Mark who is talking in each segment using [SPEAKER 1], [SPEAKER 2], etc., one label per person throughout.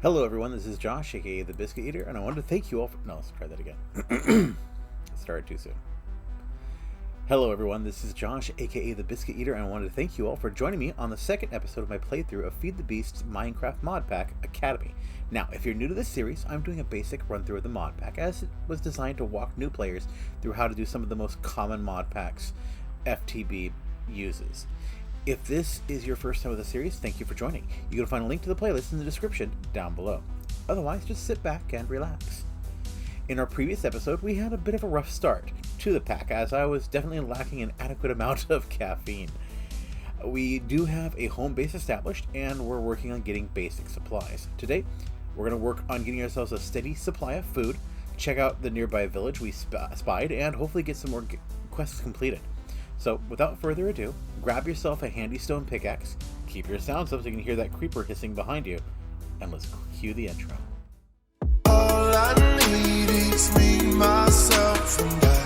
[SPEAKER 1] Hello everyone, this is Josh, aka the Biscuit Eater, and I wanted to thank you all for... No, let's try that again. It started too soon. Hello everyone, this is Josh, aka the Biscuit Eater, and I wanted to thank you all for joining me on the second episode of my playthrough of Feed the Beast's Minecraft Modpack Academy. Now, if you're new to this series, I'm doing a basic run-through of the modpack, as it was designed to walk new players through how to do some of the most common modpacks FTB uses. If this is your first time with the series, thank you for joining. You can find a link to the playlist in the description down below. Otherwise, just sit back and relax. In our previous episode, we had a bit of a rough start to the pack, as I was definitely lacking an adequate amount of caffeine. We do have a home base established, and we're working on getting basic supplies. Today, we're going to work on getting ourselves a steady supply of food, check out the nearby village we spied, and hopefully get some more quests completed. So, without further ado, grab yourself a handy stone pickaxe, keep your sounds up so you can hear that creeper hissing behind you, and let's cue the intro.
[SPEAKER 2] All I need is me, myself, and I.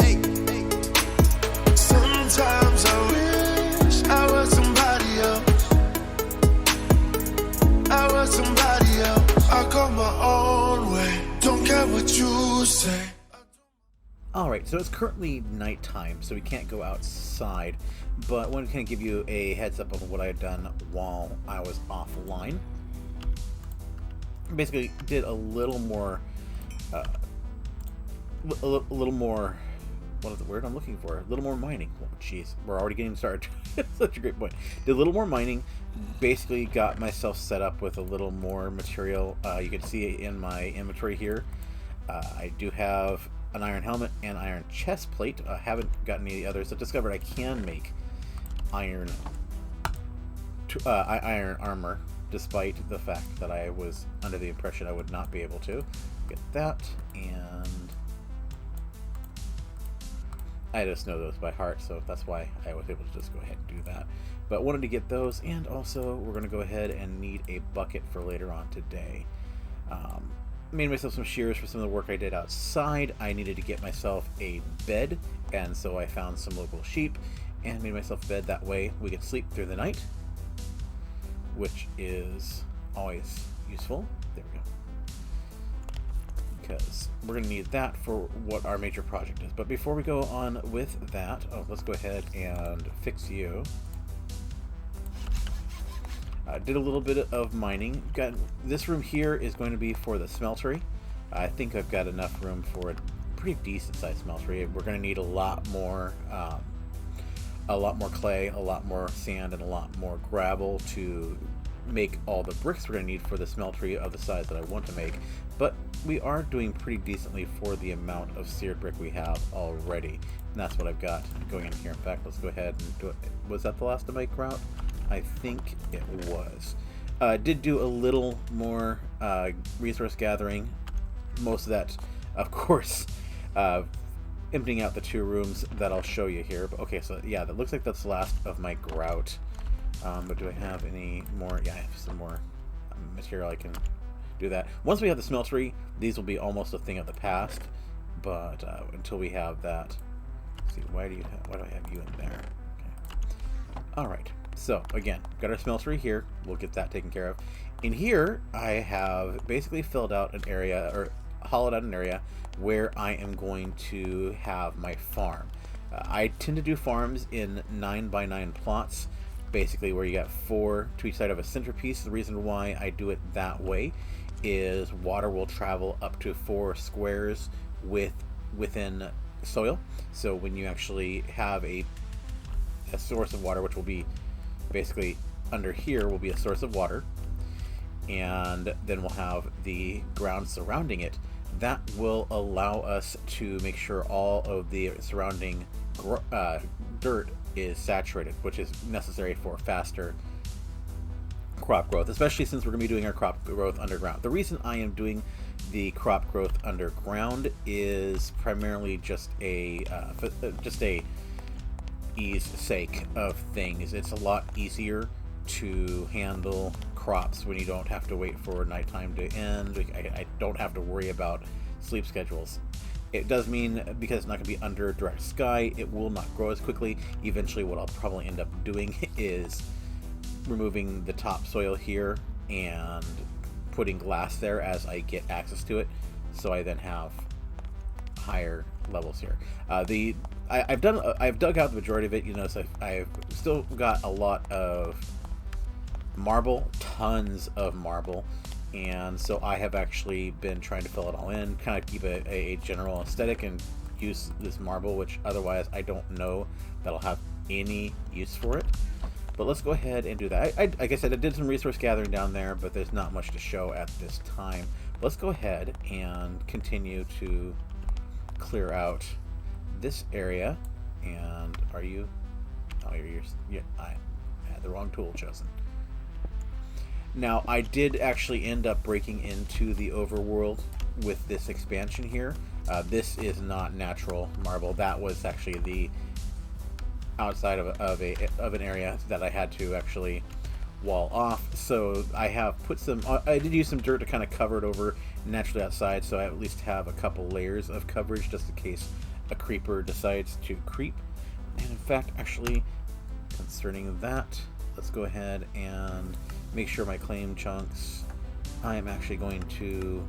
[SPEAKER 2] Hey, hey. Sometimes I wish I was somebody else. I was somebody else. I go my own way. Don't care what you say.
[SPEAKER 1] Alright, so it's currently nighttime, so we can't go outside, but I want to kind of give you a heads up of what I had done while I was offline. Basically, did a little more, what is the word I'm looking for? A little more mining. Oh, jeez, we're already getting started. Such a great point. Did a little more mining, basically got myself set up with a little more material. You can see in my inventory here, I do have an iron helmet and iron chest plate. I haven't gotten any of the others. I've discovered I can make iron armor, despite the fact that I was under the impression I would not be able to. Get that, and I just know those by heart, so that's why I was able to just go ahead and do that. But wanted to get those, and also we're going to go ahead and need a bucket for later on today. Made myself some shears for some of the work I did outside. I needed to get myself a bed, and so I found some local sheep and made myself a bed. That way we could sleep through the night, which is always useful. There we go. Because we're going to need that for what our major project is. But before we go on with that, let's go ahead and fix you. Did a little bit of mining. Got this room here is going to be for the smeltery. I think I've got enough room for a pretty decent sized smeltery. We're going to need a lot more clay, a lot more sand, and a lot more gravel to make all the bricks we're going to need for the smeltery of the size that I want to make. But we are doing pretty decently for the amount of seared brick we have already. And that's what I've got going in here. In fact, let's go ahead and do it. Was that the last of my route? I think it was. Did do a little more resource gathering. Most of that, of course, emptying out the two rooms that I'll show you here. But okay, so yeah, that looks like that's the last of my grout. But do I have any more? Yeah, I have some more material I can do that. Once we have the smeltery, these will be almost a thing of the past. But until we have that, let's see, why do I have you in there? Okay. All right. So, again, got our smeltery here. We'll get that taken care of. In here, I have basically filled out an area, or hollowed out an area, where I am going to have my farm. I tend to do farms in 9x9 plots, basically where you got 4 to each side of a centerpiece. The reason why I do it that way is water will travel up to 4 squares within soil. So when you actually have a source of water, which will be basically under here, will be a source of water, and then we'll have the ground surrounding it. That will allow us to make sure all of the surrounding dirt is saturated, which is necessary for faster crop growth, especially since we're going to be doing our crop growth underground. The reason I am doing the crop growth underground is primarily just a ease sake of things. It's a lot easier to handle crops when you don't have to wait for nighttime to end. I don't have to worry about sleep schedules. It does mean, because it's not going to be under direct sky, it will not grow as quickly. Eventually what I'll probably end up doing is removing the topsoil here and putting glass there as I get access to it, so I then have higher levels here. I've dug out the majority of it. You notice I've still got a lot of marble, tons of marble, and so I have actually been trying to fill it all in, kind of keep a general aesthetic, and use this marble, which otherwise I don't know that I'll have any use for it. But let's go ahead and do that. Like I said, I did some resource gathering down there, but there's not much to show at this time. Let's go ahead and continue to clear out this area. And are you? Oh, yeah, I had the wrong tool chosen. Now, I did actually end up breaking into the overworld with this expansion here. This is not natural marble. That was actually the outside of an area that I had to actually wall off. So I have put some, I did use some dirt to kind of cover it over naturally outside, so I at least have a couple layers of coverage just in case a creeper decides to creep. And in fact, actually, concerning that, let's go ahead and make sure my claim chunks, I am actually going to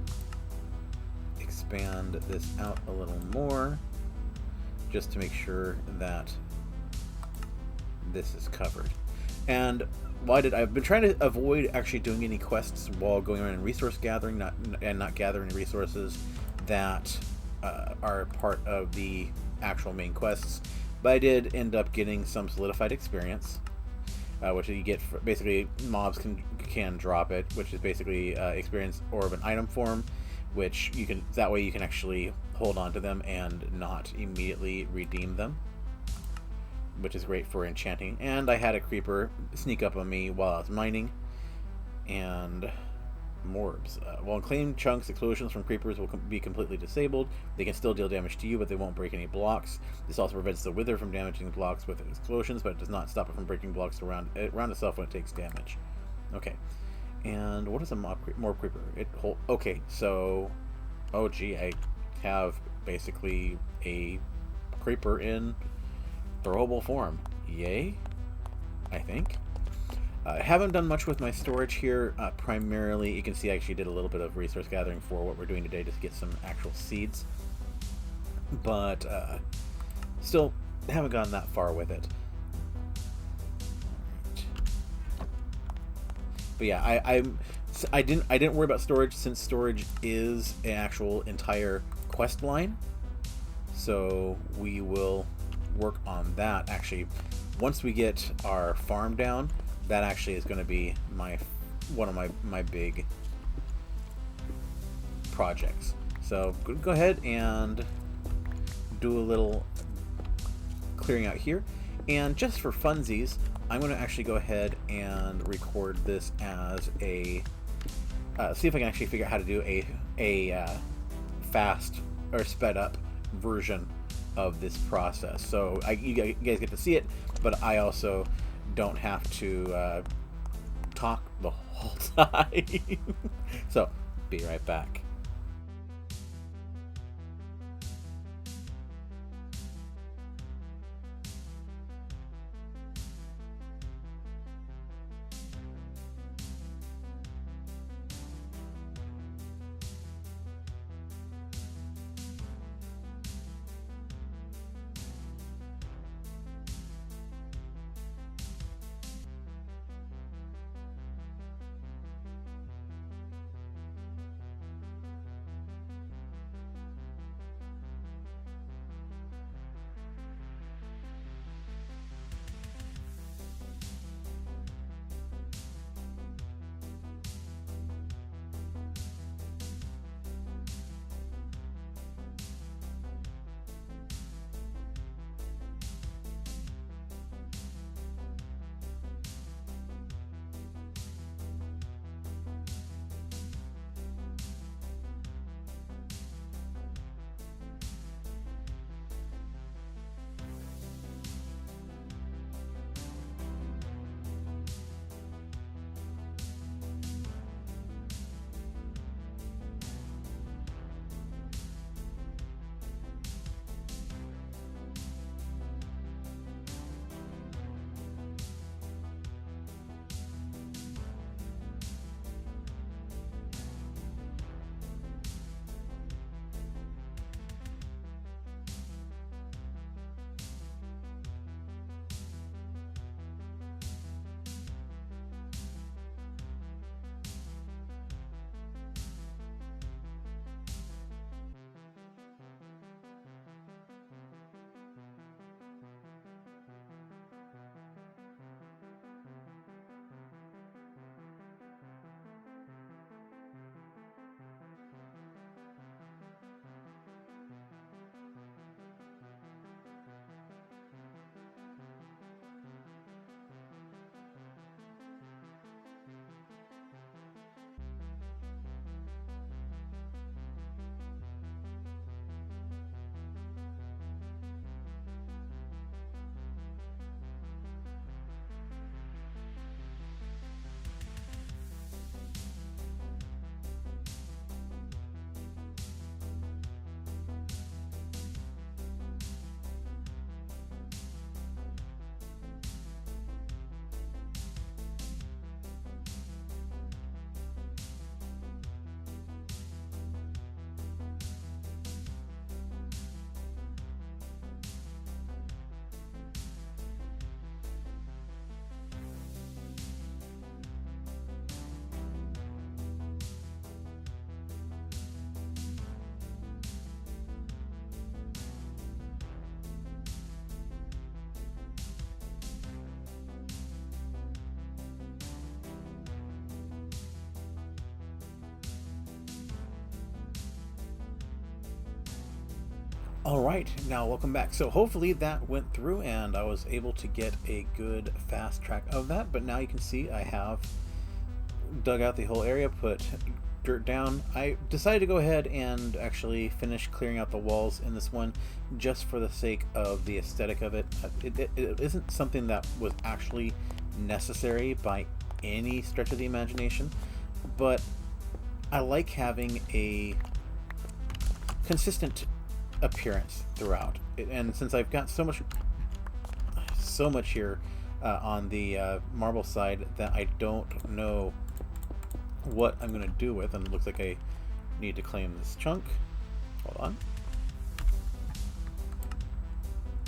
[SPEAKER 1] expand this out a little more just to make sure that this is covered. And I've been trying to avoid actually doing any quests while going around and resource gathering, not gathering resources that are part of the actual main quests. But I did end up getting some solidified experience, which you get for, basically mobs can drop it, which is basically experience or of an item form, which you can, that way you can actually hold on to them and not immediately redeem them, which is great for enchanting. And I had a creeper sneak up on me while I was mining. And morbs. While claimed chunks, explosions from creepers will be completely disabled. They can still deal damage to you, but they won't break any blocks. This also prevents the wither from damaging blocks with explosions, but it does not stop it from breaking blocks around itself when it takes damage. Okay. And what is a morb creeper? Okay, so, oh gee, I have basically a creeper in throwable form. Yay, I think. I haven't done much with my storage here. Primarily, you can see I actually did a little bit of resource gathering for what we're doing today to get some actual seeds. But still haven't gone that far with it. But yeah, I didn't worry about storage, since storage is an actual entire quest line. So we will work on that. Actually, once we get our farm down, that actually is going to be one of my big projects. So go ahead and do a little clearing out here, and just for funsies, I'm going to actually go ahead and record this as a see if I can actually figure out how to do a fast or sped up version of this process. So you guys get to see it, but I also don't have to talk the whole time. So be right back. Alright, now welcome back. So hopefully that went through and I was able to get a good fast track of that, but now you can see I have dug out the whole area, put dirt down. I decided to go ahead and actually finish clearing out the walls in this one just for the sake of the aesthetic of it. It isn't something that was actually necessary by any stretch of the imagination, but I like having a consistent appearance throughout. And since I've got so much here on the marble side that I don't know what I'm going to do with, and it looks like I need to claim this chunk. Hold on.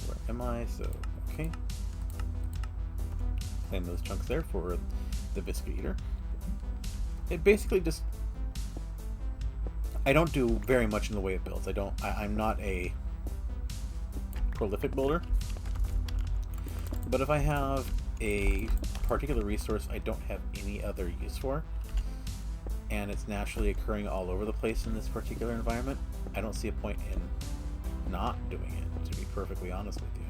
[SPEAKER 1] Where am I? So, okay. Claim those chunks there for the biscuit eater. It basically just... I don't do very much in the way of builds. I'm not a prolific builder. But if I have a particular resource I don't have any other use for, and it's naturally occurring all over the place in this particular environment, I don't see a point in not doing it, to be perfectly honest with you.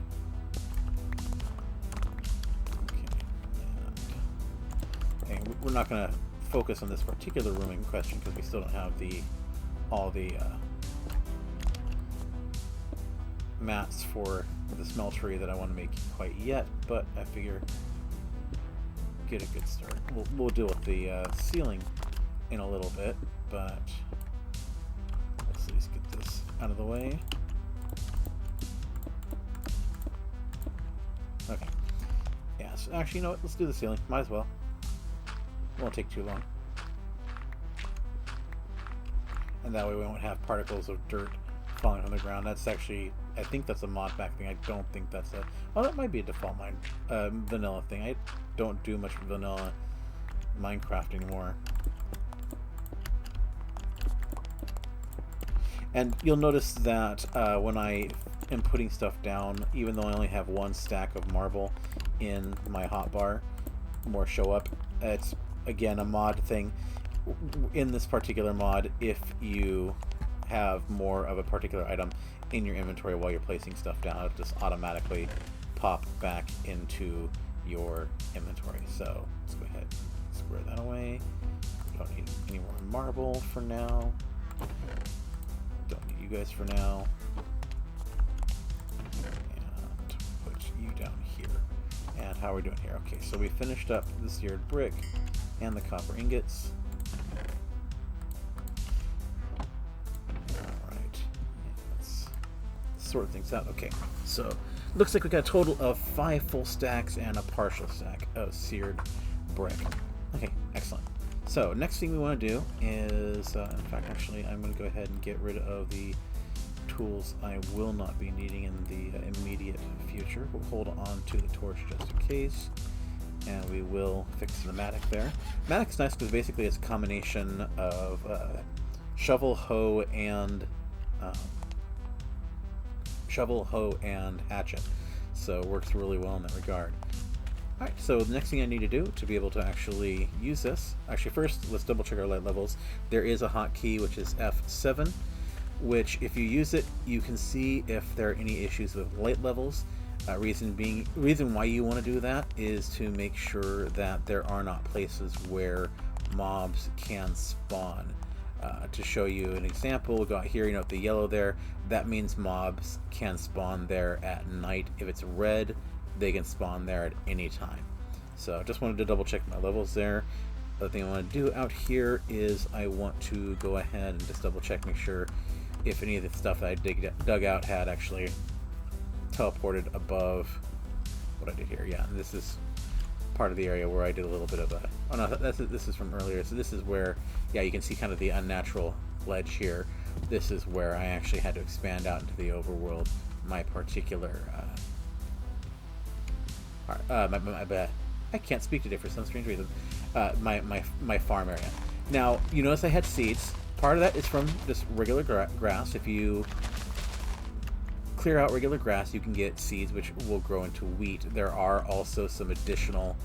[SPEAKER 1] Okay, and we're not going to focus on this particular room in question because we still don't have all the mats for the smeltery that I want to make quite yet, but I figure get a good start. We'll deal with the ceiling in a little bit, but let's at least get this out of the way. Okay. Yeah, so actually, you know what? Let's do the ceiling. Might as well. It won't take too long. And that way we won't have particles of dirt falling on the ground. That's actually, I think that's a modpack thing. I don't think that's a... Well, that might be a default vanilla thing. I don't do much vanilla Minecraft anymore. And you'll notice that when I am putting stuff down, even though I only have one stack of marble in my hotbar, more show up. It's, again, a mod thing. In this particular mod, if you have more of a particular item in your inventory while you're placing stuff down, it'll just automatically pop back into your inventory. So let's go ahead and square that away. Don't need any more marble for now. Don't need you guys for now. And put you down here. And how are we doing here? Okay, so we finished up the seared brick and the copper ingots. Sort things out. Okay, so looks like we got a total of 5 full stacks and a partial stack of seared brick. Okay, excellent. So next thing we want to do is, in fact, actually, I'm going to go ahead and get rid of the tools I will not be needing in the immediate future. We'll hold on to the torch just in case, and we will fix the mattock there. Mattock's nice because basically it's a combination of shovel, hoe, and hatchet, so it works really well in that regard. Alright, so the next thing I need to do to be able to actually use this, actually first let's double check our light levels. There is a hotkey which is F7, which if you use it you can see if there are any issues with light levels. Reason why you want to do that is to make sure that there are not places where mobs can spawn. To show you an example, we'll go out here, you know, the yellow there, that means mobs can spawn there at night. If it's red, they can spawn there at any time. So just wanted to double check my levels there. The other thing I want to do out here is I want to go ahead and just double check, make sure if any of the stuff that I dug out had actually teleported above what I did here. Yeah, this is part of the area where I did a little bit of a... Oh no, this is from earlier. So this is where, yeah, you can see kind of the unnatural ledge here. This is where I actually had to expand out into the overworld my particular... I can't speak today for some strange reason. My farm area. Now, you notice I had seeds. Part of that is from just regular grass. If you clear out regular grass, you can get seeds which will grow into wheat. There are also some additional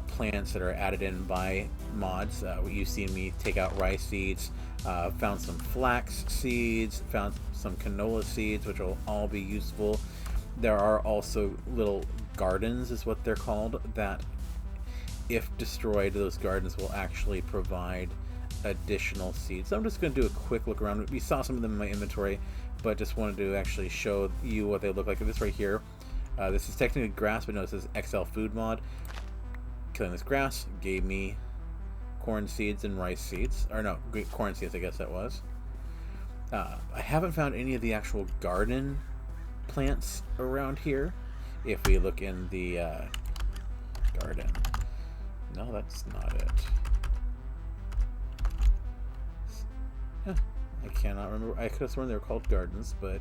[SPEAKER 1] plants that are added in by mods. You've seen me take out rice seeds, found some flax seeds, found some canola seeds, which will all be useful. There are also little gardens, is what they're called, that if destroyed, those gardens will actually provide additional seeds. So I'm just going to do a quick look around. We saw some of them in my inventory, but just wanted to actually show you what they look like. This right here, this is technically grass, but no, it says XL Food Mod. Killing this grass gave me corn seeds and rice seeds, or no, corn seeds, I guess that was. I haven't found any of the actual garden plants around here. If we look in the garden, no, that's not it. I cannot remember. I could have sworn they were called gardens, but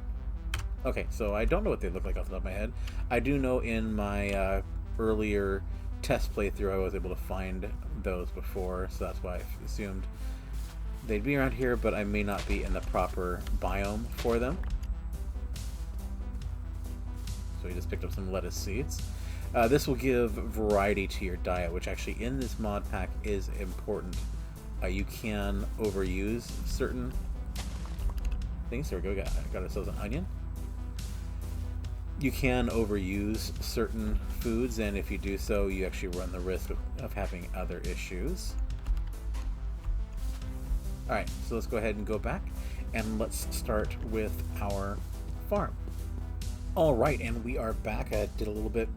[SPEAKER 1] okay, so I don't know what they look like off the top of my head. I do know in my earlier test playthrough I was able to find those before, so that's why I assumed they'd be around here, but I may not be in the proper biome for them. So we just picked up some lettuce seeds. This will give variety to your diet, which actually in this mod pack is important. You can overuse certain things. There we go, got ourselves an onion. You can overuse certain foods, and if you do so, you actually run the risk of having other issues. Alright, so let's go ahead and go back, and let's start with our farm. Alright, and we are back. I did a little bit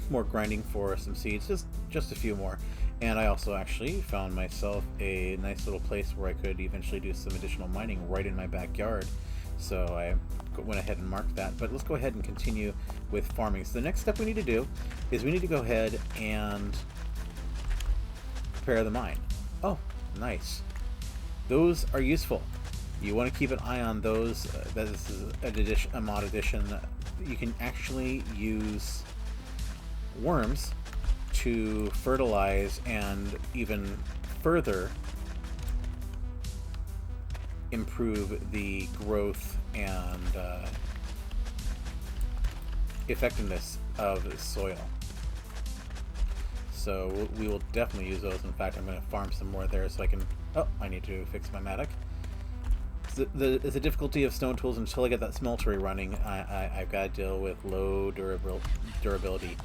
[SPEAKER 1] more grinding for some seeds, just a few more. And I also actually found myself a nice little place where I could eventually do some additional mining right in my backyard. So I went ahead and marked that. But let's go ahead and continue with farming. So the next step we need to do is we need to go ahead and prepare the mine. Oh, nice. Those are useful. You want to keep an eye on those. This is a mod edition. You can actually use worms to fertilize and even further improve the growth and effectiveness of the soil. So we will definitely use those. In fact, I'm going to farm some more there so I can... Oh, I need to fix my mattock. The difficulty of stone tools, until I get that smeltery running, I've got to deal with low durability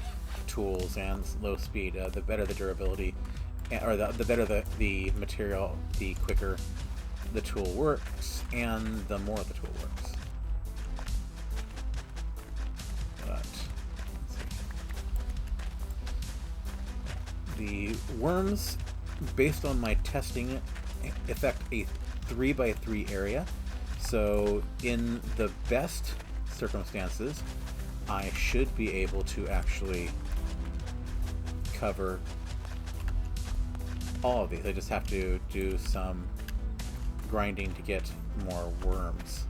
[SPEAKER 1] tools and low speed. The better the durability, or the better the material, the quicker the tool works, and the more the tool works. But the worms, based on my testing, affect a 3x3 area. So in the best circumstances, I should be able to actually cover all of these. I just have to do some grinding to get more worms,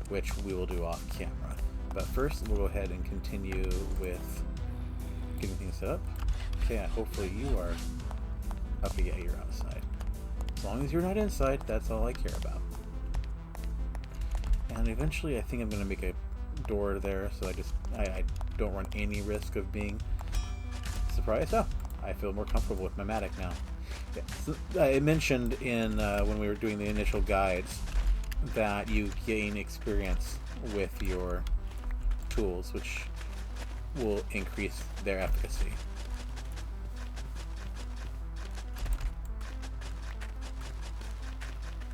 [SPEAKER 1] which we will do off camera. But first, we'll go ahead and continue with getting things set up. Okay, hopefully you are... Okay, yeah, you're outside. As long as you're not inside, that's all I care about. And eventually I think I'm going to make a door there, so I don't run any risk of being surprised. Oh, I feel more comfortable with my mattock now. Yeah, so I mentioned in when we were doing the initial guides that you gain experience with your tools, which will increase their efficacy.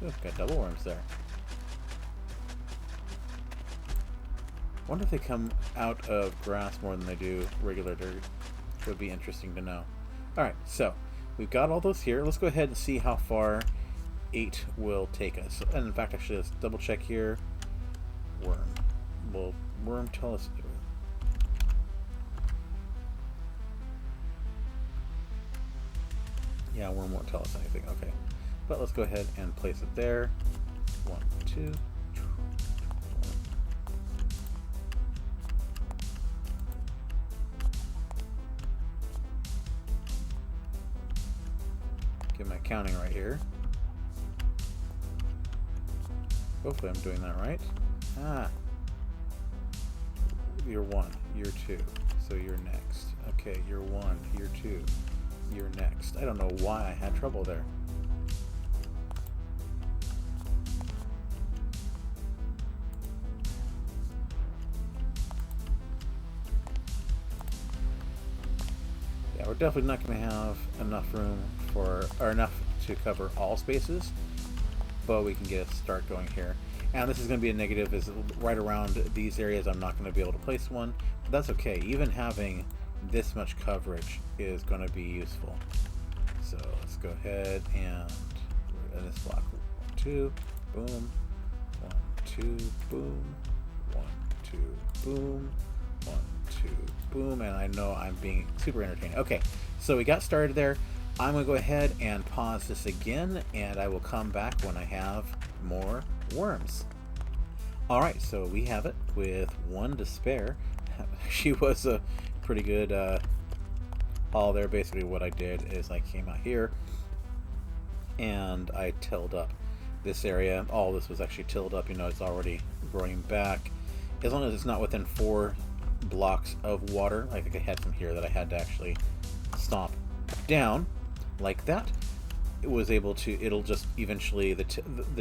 [SPEAKER 1] Ooh, got double worms there. Wonder if they come out of grass more than they do regular dirt. Would be interesting to know. Alright, so we've got all those here. Let's go ahead and see how far 8 will take us. And in fact, actually, let's double check here. Worm. Will worm tell us? Yeah, worm won't tell us anything. Okay. But let's go ahead and place it there. 1, 2. Get my counting right here. Hopefully I'm doing that right. Ah. You're 1, you're 2, so you're next. Okay, you're 1, you're 2. you're next. I don't know why I had trouble there. Yeah, we're definitely not going to have enough room for, or enough to cover all spaces, but we can get a start going here. And this is going to be a negative, is right around these areas I'm not going to be able to place one, but that's okay. Even having this much coverage is going to be useful. So let's go ahead and in this block, 1, 2, boom, 1, 2, boom, 1, 2, boom, 1, 2, boom, and I know I'm being super entertaining. Okay, so we got started there. I'm going to go ahead and pause this again, and I will come back when I have more worms. Alright, so we have it with 1 to spare. She was a pretty good haul there. Basically what I did is I came out here and I tilled up this area. All this was actually tilled up, you know, it's already growing back. As long as it's not within 4 blocks of water. I think I had some here that I had to actually stomp down like that. It was able to, it'll just eventually, the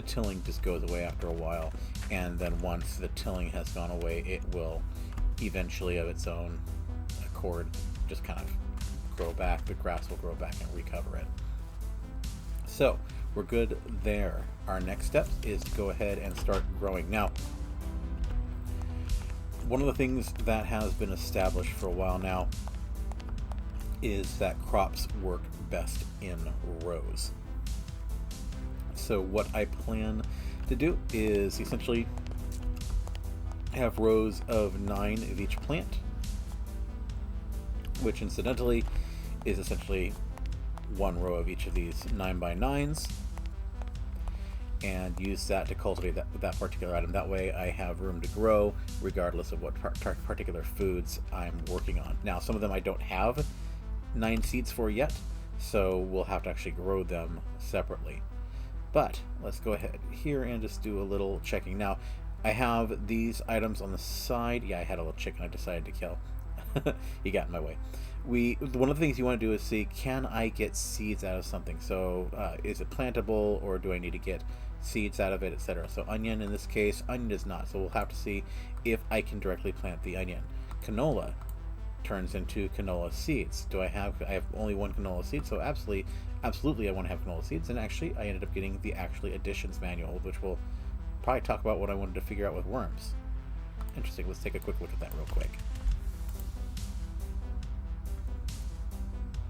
[SPEAKER 1] tilling just goes away after a while, and then once the tilling has gone away, it will eventually of its own accord just kind of grow back. The grass will grow back and recover it. So we're good there. Our next step is to go ahead and start growing. Now, one of the things that has been established for a while now is that crops work best in rows. So what I plan to do is essentially have rows of 9 of each plant, which incidentally is essentially 1 row of each of these 9x9s, and use that to cultivate that particular item. That way I have room to grow regardless of what particular foods I'm working on. Now, some of them I don't have 9 seeds for yet, so we'll have to actually grow them separately. But let's go ahead here and just do a little checking. Now, I have these items on the side. Yeah, I had a little chicken I decided to kill. He got in my way. One of the things you want to do is see, can I get seeds out of something? So is it plantable, or do I need to get seeds out of it, etc.? So onion, in this case, onion is not, so we'll have to see if I can directly plant the onion. Canola turns into canola seeds. I have only 1 canola seed, so absolutely I want to have canola seeds. And actually I ended up getting the additions manual, which we'll probably talk about what I wanted to figure out with worms. Interesting. Let's take a quick look at that real quick.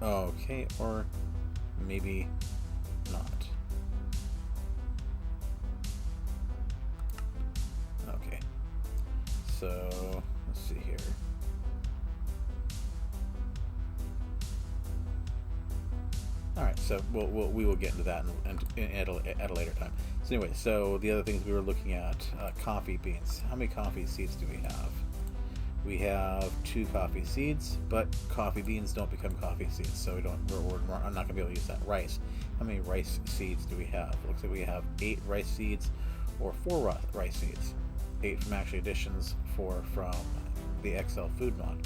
[SPEAKER 1] Okay, or maybe not. Okay, so let's see here. Alright, so we will get into that at a later time. So anyway, so the other things we were looking at, coffee beans. How many coffee seeds do we have? We have 2 coffee seeds, but coffee beans don't become coffee seeds, so I'm not going to be able to use that. Rice. How many rice seeds do we have? Looks like we have 8 rice seeds, or 4 rice seeds. 8 from actually additions, 4 from the XL food mod.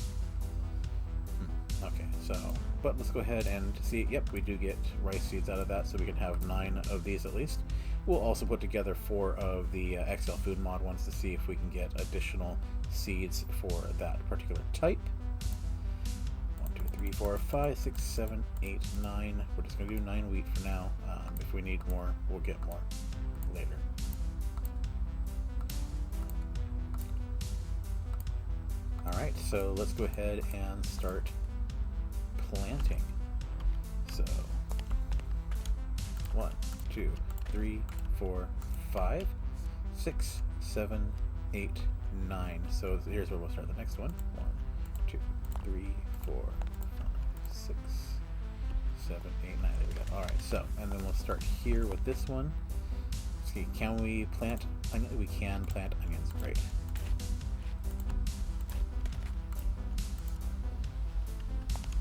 [SPEAKER 1] Okay, so, but let's go ahead and see. Yep, we do get rice seeds out of that, so we can have 9 of these at least. We'll also put together 4 of the XL food mod ones to see if we can get additional seeds for that particular type. 1, 2, 3, 4, 5, 6, 7, 8, 9. We're just going to do 9 wheat for now. If we need more, we'll get more later. Alright, so let's go ahead and start planting. So 1, 2, 3, 4, 5, 6, 7, 8, 9. So here's where we'll start the next one. 1, 2, 3, 4, 5, 6, 7, 8, 9. There we go. Alright, so, and then we'll start here with this one. Let's see, can we plant onions? We can plant onions. Great.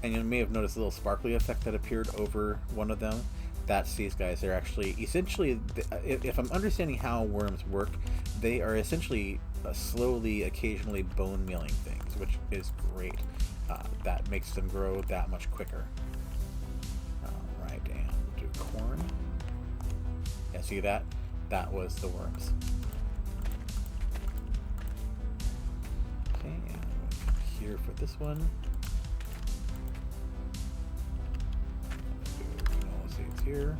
[SPEAKER 1] And you may have noticed a little sparkly effect that appeared over one of them. That's these guys. They're actually, essentially, if I'm understanding how worms work, they are essentially slowly, occasionally bone mealing things, which is great. That makes them grow that much quicker. corn. Yeah, see that? That was the worms. Okay, and here for this one. Let's see, it's here.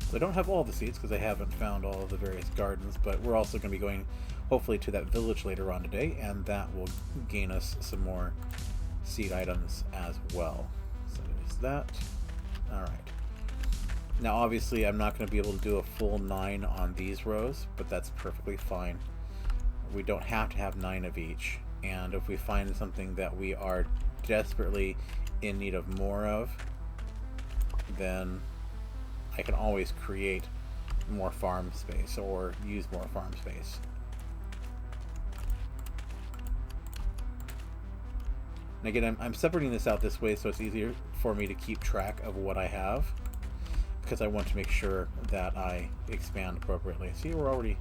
[SPEAKER 1] So I don't have all the seeds because I haven't found all of the various gardens, but we're also going to be going hopefully to that village later on today, and that will gain us some more seed items as well. So there's that. Alright. Now obviously I'm not going to be able to do a full 9 on these rows, but that's perfectly fine. We don't have to have 9 of each, and if we find something that we are desperately in need of more of, then I can always create more farm space or use more farm space. And again, I'm separating this out this way so it's easier for me to keep track of what I have, because I want to make sure that I expand appropriately. See, we're already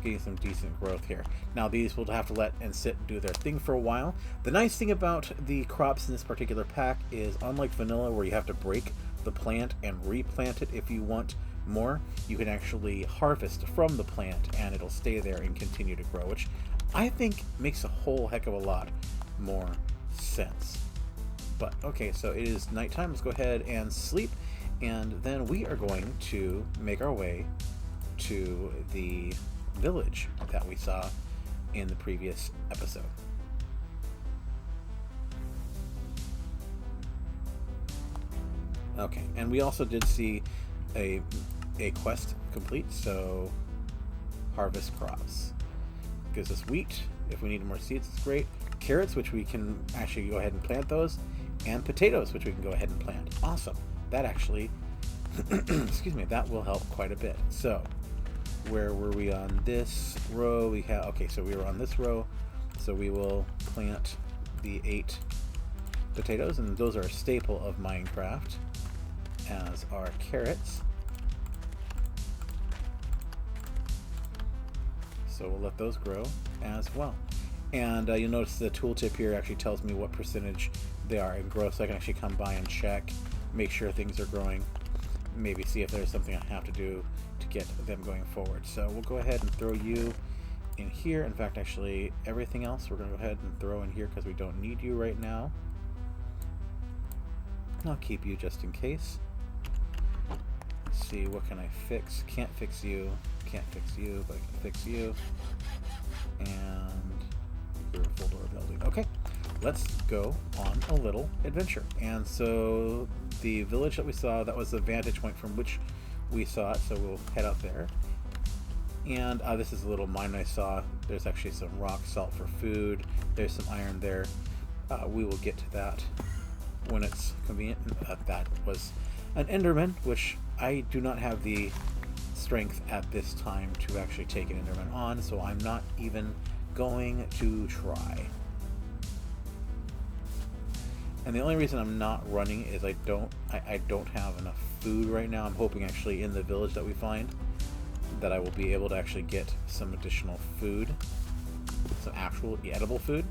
[SPEAKER 1] getting some decent growth here. Now these will have to let and sit and do their thing for a while. The nice thing about the crops in this particular pack is, unlike vanilla where you have to break the plant and replant it if you want more, you can actually harvest from the plant and it'll stay there and continue to grow, which I think makes a whole heck of a lot more sense. But okay, so it is nighttime. Let's go ahead and sleep, and then we are going to make our way to the village that we saw in the previous episode. Okay, and we also did see a quest complete, so harvest crops. Gives us wheat. If we need more seeds, it's great. Carrots, which we can actually go ahead and plant those, and potatoes, which we can go ahead and plant. Awesome. That actually, excuse me, that will help quite a bit. So, where were we on this row? We have, okay, so we were on this row, so we will plant the 8 potatoes, and those are a staple of Minecraft, as are carrots. So we'll let those grow as well. And you'll notice the tooltip here actually tells me what percentage they are in growth, so I can actually come by and check, make sure things are growing, maybe see if there's something I have to do to get them going forward. So we'll go ahead and throw you in here. In fact, actually, everything else we're going to go ahead and throw in here because we don't need you right now. I'll keep you just in case. Let's see, what can I fix? Can't fix you. Can't fix you, but I can fix you. And we're a full door building. Okay, let's go on a little adventure. And so the village that we saw, that was the vantage point from which we saw it, so we'll head out there. And this is a little mine I saw. There's actually some rock salt for food. There's some iron there. We will get to that when it's convenient. That was an Enderman, which I do not have the strength at this time to actually take an Enderman on, so I'm not even going to try. And the only reason I'm not running is I don't have enough food right now. I'm hoping actually in the village that we find that I will be able to actually get some additional food, some actual edible food.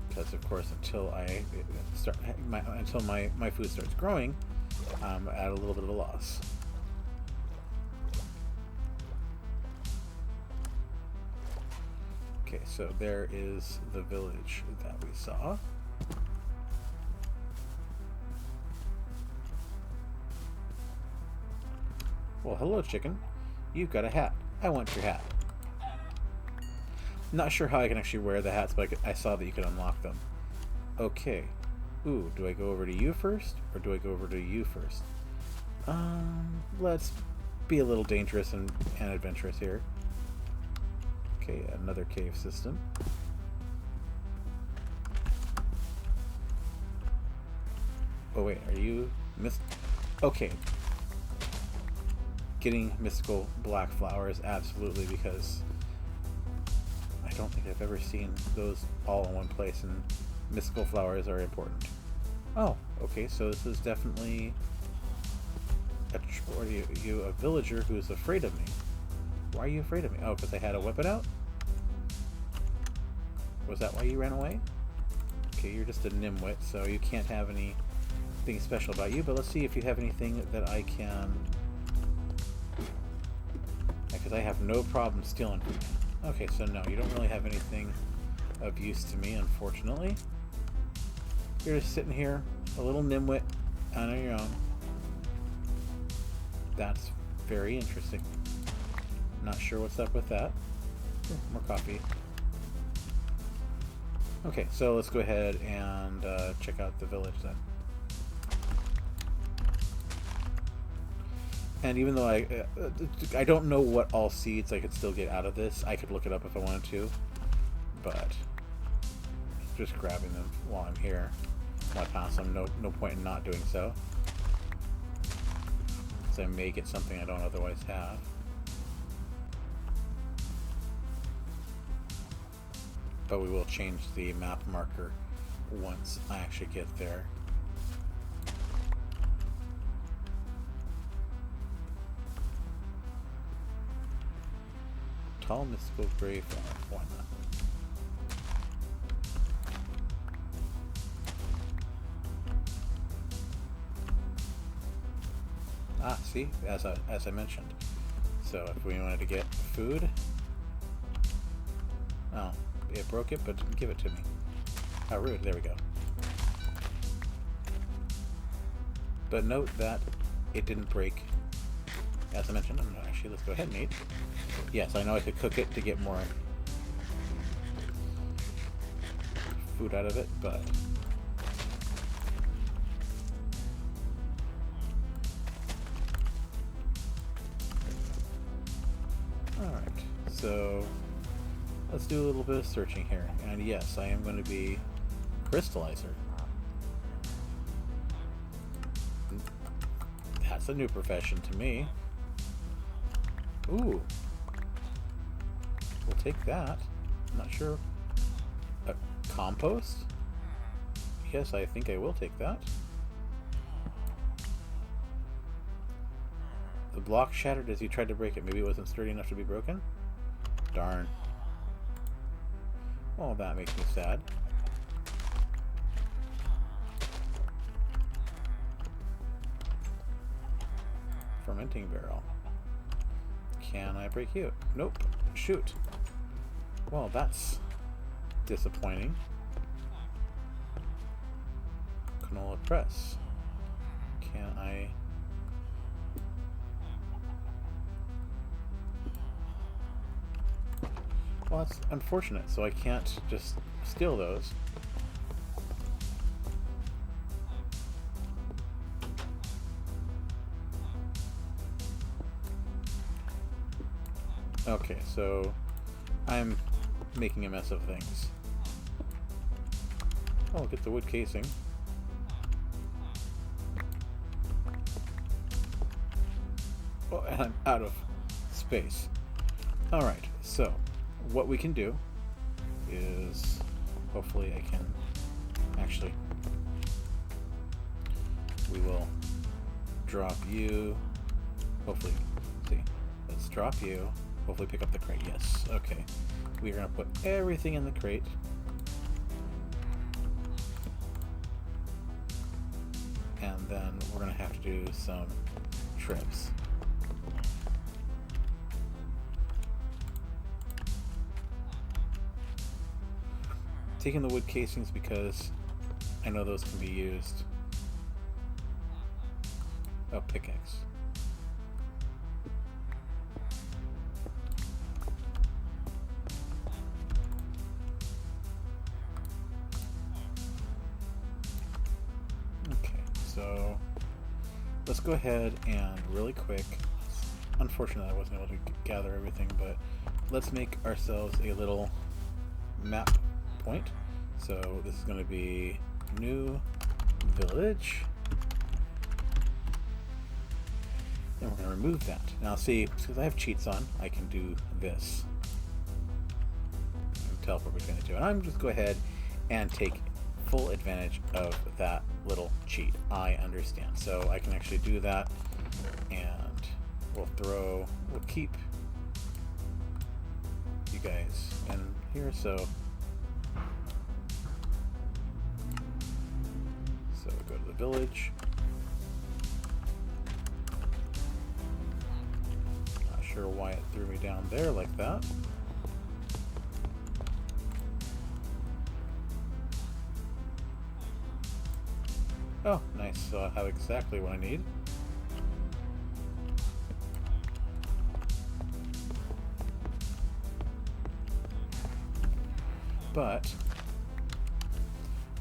[SPEAKER 1] Because of course, until I start until my food starts growing, I'm at a little bit of a loss. Okay, so there is the village that we saw. Well, hello, chicken. You've got a hat. I want your hat. Not sure how I can actually wear the hats, but I saw that you could unlock them. Okay. Ooh, do I go over to you first, or do I go over to you first? Let's be a little dangerous and adventurous here. Okay, another cave system. Oh wait, are you okay. Getting mystical black flowers, absolutely, because I don't think I've ever seen those all in one place, and mystical flowers are important. Oh, okay, so this is definitely a Or are you a villager who's afraid of me? Why are you afraid of me? Oh, because I had a weapon out? Was that why you ran away? Okay, you're just a nimwit, so you can't have anything special about you, but let's see if you have anything that I can... Because I have no problem stealing from you. Okay, so no, you don't really have anything of use to me, unfortunately. You're just sitting here, a little nimwit, on your own. That's very interesting. Not sure what's up with that. Ooh, more coffee. Okay, so let's go ahead and check out the village then. And even though I don't know what all seeds I could still get out of this, I could look it up if I wanted to, but just grabbing them while I'm here, while I pass them, no point in not doing so. So I may get something I don't otherwise have. But we will change the map marker once I actually get there. Tall mystical gray flower. Why not? Ah, see, as I mentioned. So if we wanted to get food, oh, it broke it, but didn't give it to me. How rude! There we go. But note that it didn't break. As I mentioned, actually, let's go ahead and eat. Yes, I know I could cook it to get more food out of it, but alright, so let's do a little bit of searching here. And yes, I am going to be crystallizer. That's a new profession to me. Ooh. We'll take that. I'm not sure. Compost? Yes, I think I will take that. The block shattered as you tried to break it. Maybe it wasn't sturdy enough to be broken? Darn. Oh, that makes me sad. Fermenting barrel. Can I break you? Nope. Shoot. Well, that's disappointing. Canola press. Can I... Well, that's unfortunate, so I can't just steal those. Okay, so I'm making a mess of things. Oh, get the wood casing. Oh, and I'm out of space. Alright, so what we can do is hopefully I can actually, we will drop you, hopefully, see, let's drop you. Hopefully pick up the crate. Yes. Okay. We are going to put everything in the crate. And then we're going to have to do some trips. Taking the wood casings because I know those can be used. Oh, pickaxe. So let's go ahead and really quick, unfortunately I wasn't able to gather everything, but let's make ourselves a little map point. So this is going to be new village, and we're going to remove that. Now see, because I have cheats on, I can do this. Teleport between the two, and I'm just go ahead and take full advantage of that little cheat. I understand. So I can actually do that And we'll keep you guys in here, so go to the village. Not sure why it threw me down there like that. Oh, nice. So I have exactly what I need. But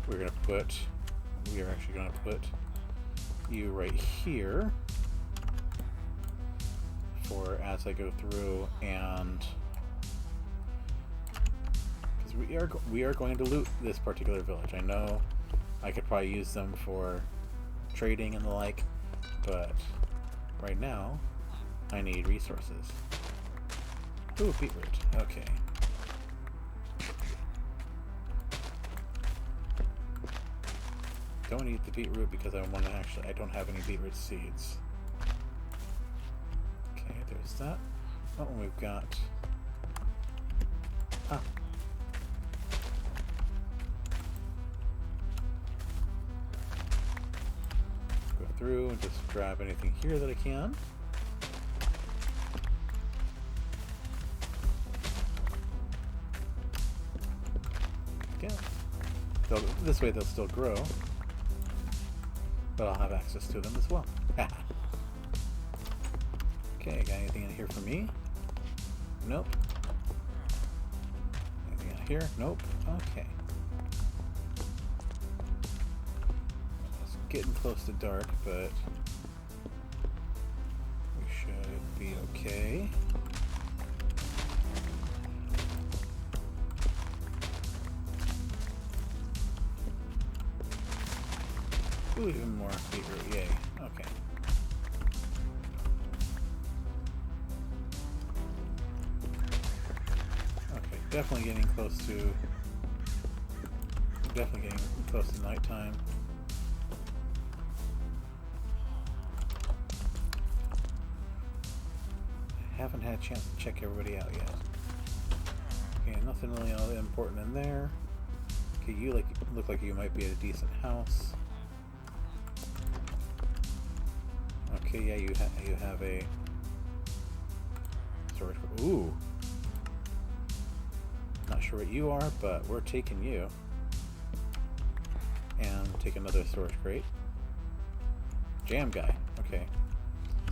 [SPEAKER 1] we are actually going to put you right here for as I go through, and because we are going to loot this particular village. I know I could probably use them for trading and the like, but right now I need resources. Ooh, beetroot. Okay. Don't eat the beetroot because I don't have any beetroot seeds. Okay, there's that. Oh, and we've got... Ah. Go through and just grab anything here that I can. Yeah. This way they'll still grow. But I'll have access to them as well. Okay, got anything in here for me? Nope. Anything in here? Nope. Okay. It's getting close to dark, but we should be okay. Ooh, even more beetroot, yay. Okay. Okay, definitely getting close to nighttime. I haven't had a chance to check everybody out yet. Okay, nothing really all that important in there. Okay, you look like you might be at a decent house. Okay, yeah, you have a storage. Ooh, not sure what you are, but we're taking you. And take another storage crate. Jam guy. Okay,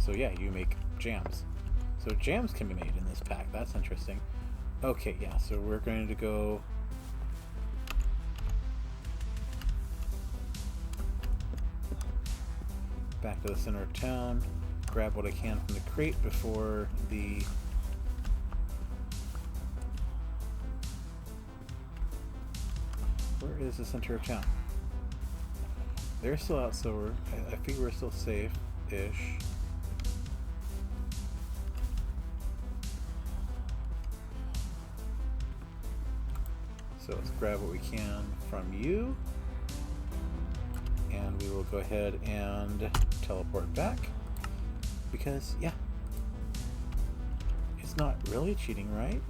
[SPEAKER 1] so yeah, you make jams. So jams can be made in this pack. That's interesting. Okay, yeah. So we're going to go. Back to the center of town, grab what I can from the crate before the where is the center of town? They're still out, so I figure we're still safe-ish. So let's grab what we can from you. And we will go ahead and teleport back because, yeah, it's not really cheating, right?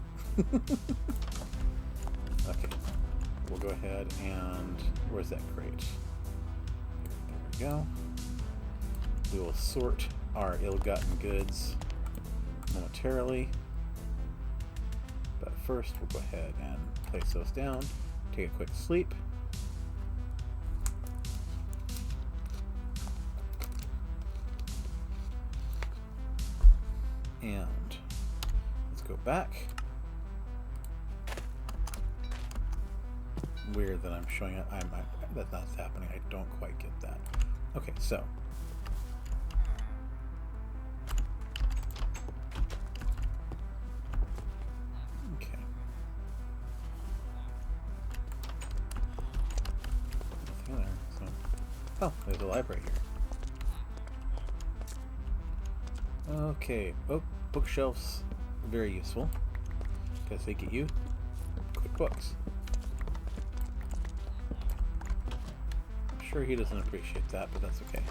[SPEAKER 1] Okay, we'll go ahead and where's that crate? There we go. We will sort our ill-gotten goods momentarily, but first we'll go ahead and place those down, take a quick sleep. And let's go back. Weird that I'm showing it. That that's happening. I don't quite get that. Okay, so okay. Nothing there. So, oh, there's a library here. Okay. Oh. Bookshelves, very useful because they get you quick books. I'm sure he doesn't appreciate that, but that's okay.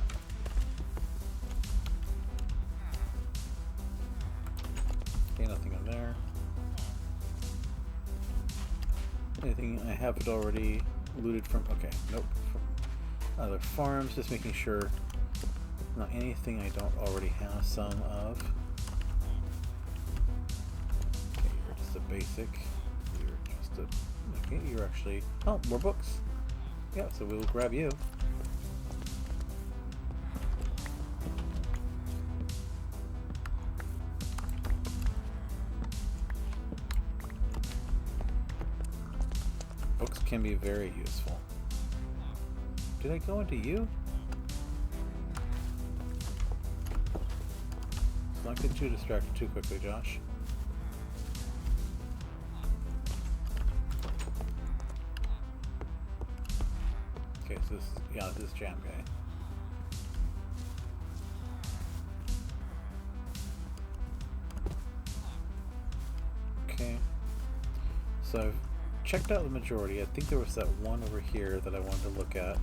[SPEAKER 1] anything on there. Anything I haven't already looted from? Okay, nope. From other farms, just making sure not anything I don't already have some of. Okay, you're just a basic. You're just a. Okay, you're actually. Oh, more books. Yeah, so we will grab you. Books can be very useful. Did I go into you? Let's not get too distracted too quickly, Josh. Okay, so this is, yeah, this is Jam Guy. Okay. So I've checked out the majority. I think there was that one over here that I wanted to look at.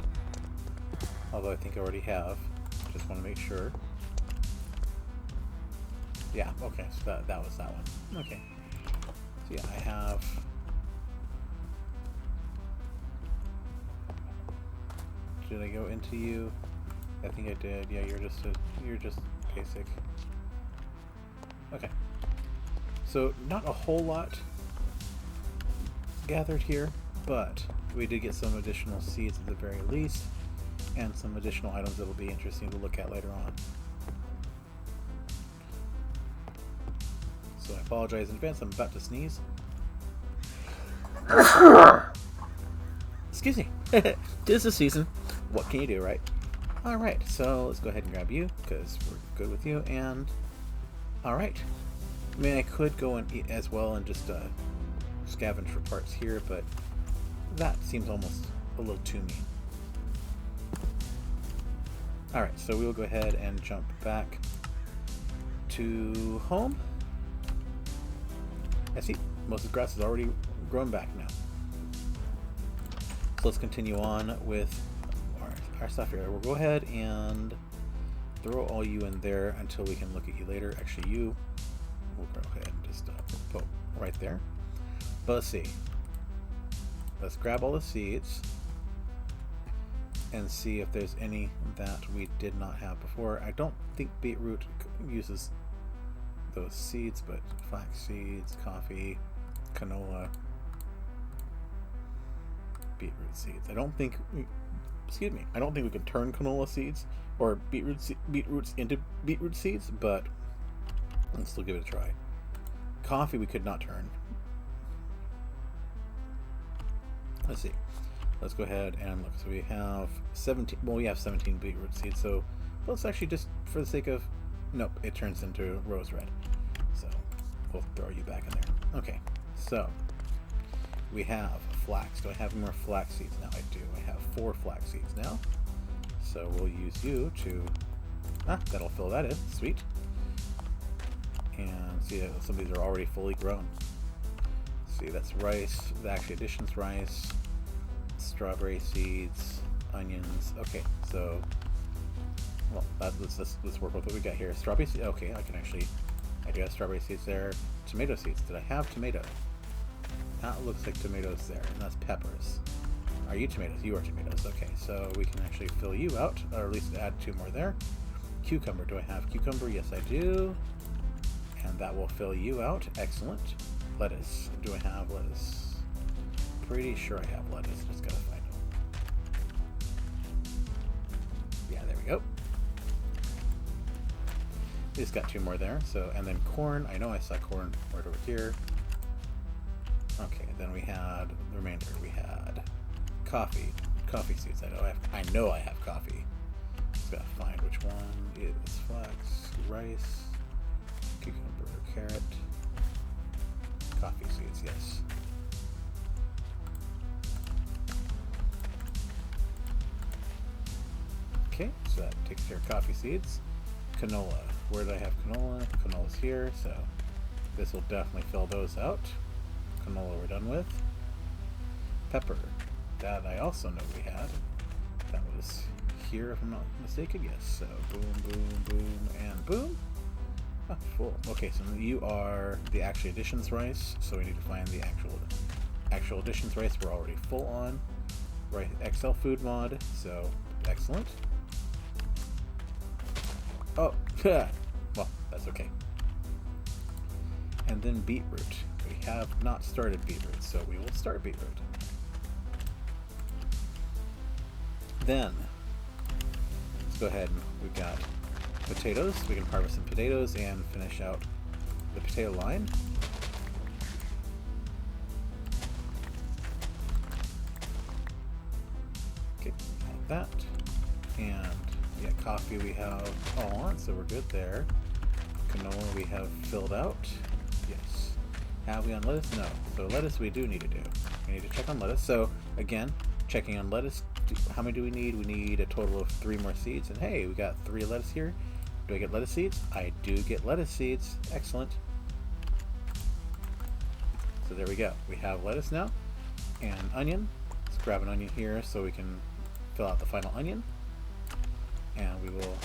[SPEAKER 1] Although I think I already have. Just want to make sure. Yeah, okay, so that was that one. Okay. So yeah, I have... Did I go into you? I think I did. Yeah, you're just basic. Okay. So not a whole lot gathered here, but we did get some additional seeds at the very least, and some additional items that will be interesting to look at later on. So I apologize in advance, I'm about to sneeze. Excuse me. Tis the season. What can you do, right? Alright, so let's go ahead and grab you, because we're good with you, and... Alright. I mean, I could go and eat as well and just scavenge for parts here, but that seems almost a little too mean. Alright, so we will go ahead and jump back to home. I see most of the grass is already grown back now. So let's continue on with our stuff here. We'll go ahead and throw all you in there until we can look at you later. Actually, you, we'll go ahead and just put right there. But let's see. Let's grab all the seeds and see if there's any that we did not have before. I don't think beetroot uses those seeds, but flax seeds, coffee, canola, beetroot seeds. I don't think we can turn canola seeds or beetroots into beetroot seeds, but let's still give it a try. Coffee we could not turn. Let's see. Let's go ahead and look. So we have 17. Well, we have 17 beetroot seeds. So let's actually just, for the sake of, nope, it turns into rose red. So we'll throw you back in there. Okay. So we have flax. Do I have more flax seeds now? I do. I have 4 flax seeds now. So we'll use you to. That'll fill that in. Sweet. And see, some of these are already fully grown. See, that's rice. The actual addition's rice. Strawberry seeds, onions. Okay, so well, let's work with what we got here. Strawberry seeds. Okay, I do have strawberry seeds there. Tomato seeds. Did I have tomato? That looks like tomatoes there, and that's peppers. Are you tomatoes? You are tomatoes. Okay, so we can actually fill you out, or at least add 2 more there. Cucumber. Do I have cucumber? Yes, I do. And that will fill you out. Excellent. Lettuce. Do I have lettuce? Pretty sure I have lettuce. Just gotta find them. Yeah, there we go. Just got 2 more there. So, and then corn. I know I saw corn right over here. Okay, then we had the remainder. We had coffee seeds. I know I have coffee. Just gotta find which one is flax, rice, cucumber, carrot, coffee seeds. Yes. Okay, so that takes care of coffee seeds. Canola. Where did I have canola? Canola's here, so this will definitely fill those out. Canola we're done with. Pepper. That I also know we had. That was here, if I'm not mistaken. Yes, so boom, boom, boom, and boom. Oh, full. Okay, so you are the actual additions rice, so we need to find the actual additions rice. We're already full on. Right, XL food mod, so excellent. Oh, well, that's okay. And then beetroot. We have not started beetroot, so we will start beetroot. Then, let's go ahead and we've got potatoes. We can harvest some potatoes and finish out the potato line. Okay, like that. And yeah, coffee we have all on, so we're good there. Canola we have filled out. Yes. Have we on lettuce? No. So lettuce we do need to do. We need to check on lettuce. So again, checking on lettuce. How many do we need? We need a total of 3 more seeds. And hey, we got 3 lettuce here. Do I get lettuce seeds? I do get lettuce seeds. Excellent. So there we go. We have lettuce now. And onion. Let's grab an onion here so we can fill out the final onion. And we will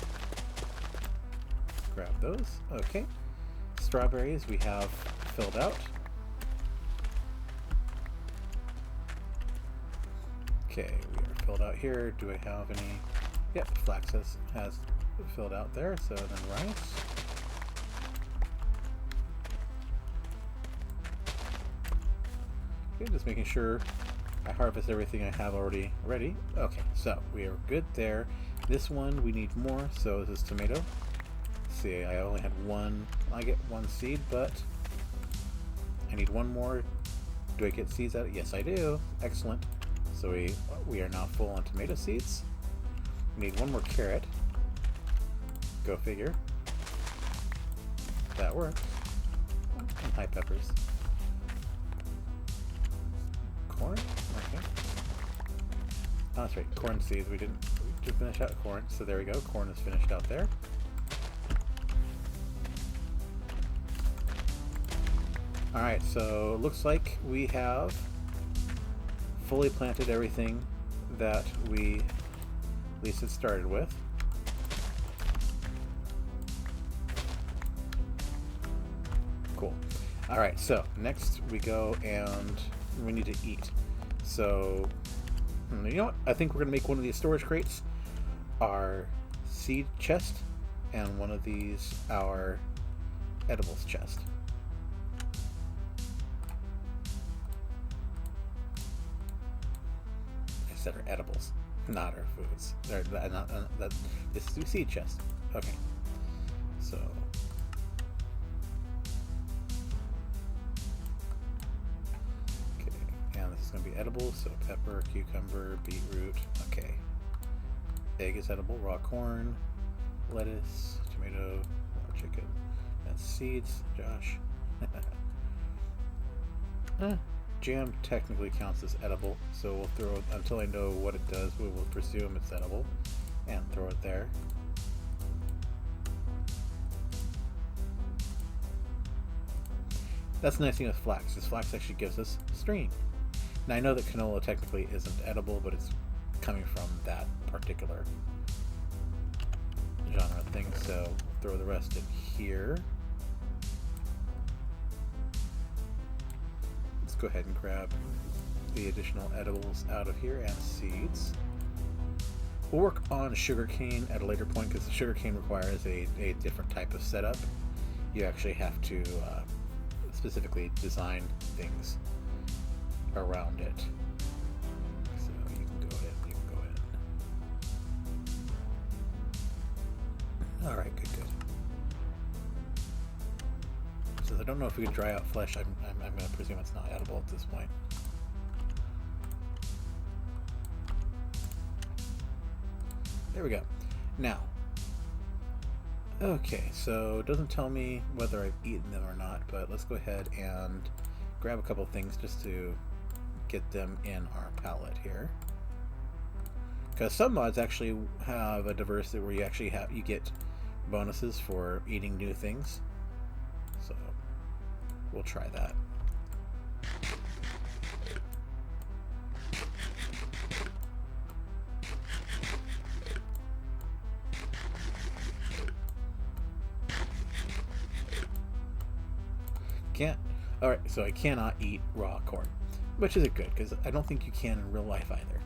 [SPEAKER 1] grab those. Okay. Strawberries we have filled out. Okay, we are filled out here. Do I have any? Yep, flax has filled out there. So then rice. Okay, just making sure I harvest everything I have already ready. Okay, so we are good there. This one we need more, so this is tomato. Let's see, I only had one. I get 1 seed, but I need 1 more. Do I get seeds out of it? Yes, I do. Excellent. So we are now full on tomato seeds. We need 1 more carrot. Go figure. That works. And high peppers. Corn? Okay. Oh, that's right. Corn seeds. We didn't finish out corn. So there we go. Corn is finished out there. Alright, so it looks like we have fully planted everything that we at least had started with. Cool. Alright, so next we go and we need to eat. So, you know what? I think we're going to make one of these storage crates our seed chest and one of these our edibles chest. I said our edibles, not our foods. They're not, this is seed chest. Okay. So and this is going to be edible, so pepper, cucumber, beetroot. Okay. Egg is edible, raw corn, lettuce, tomato, raw chicken. That's seeds, Josh. Jam technically counts as edible, so we'll throw it until I know what it does. We will presume it's edible and throw it there. That's the nice thing with flax. This flax actually gives us string. Now I know that canola technically isn't edible, but it's coming from that particular genre thing, so throw the rest in here. Let's go ahead and grab the additional edibles out of here and seeds. We'll work on sugarcane at a later point because sugarcane requires a different type of setup. You actually have to specifically design things around it. So you can go ahead, you can go ahead. Alright, good. So I don't know if we can dry out flesh. I'm going to presume it's not edible at this point. There we go. Now, okay, so it doesn't tell me whether I've eaten them or not, but let's go ahead and grab a couple things just to get them in our palette here. Because some mods actually have a diversity where you get bonuses for eating new things. So we'll try that. can't. Alright, so I cannot eat raw corn, which isn't good, because I don't think you can in real life either.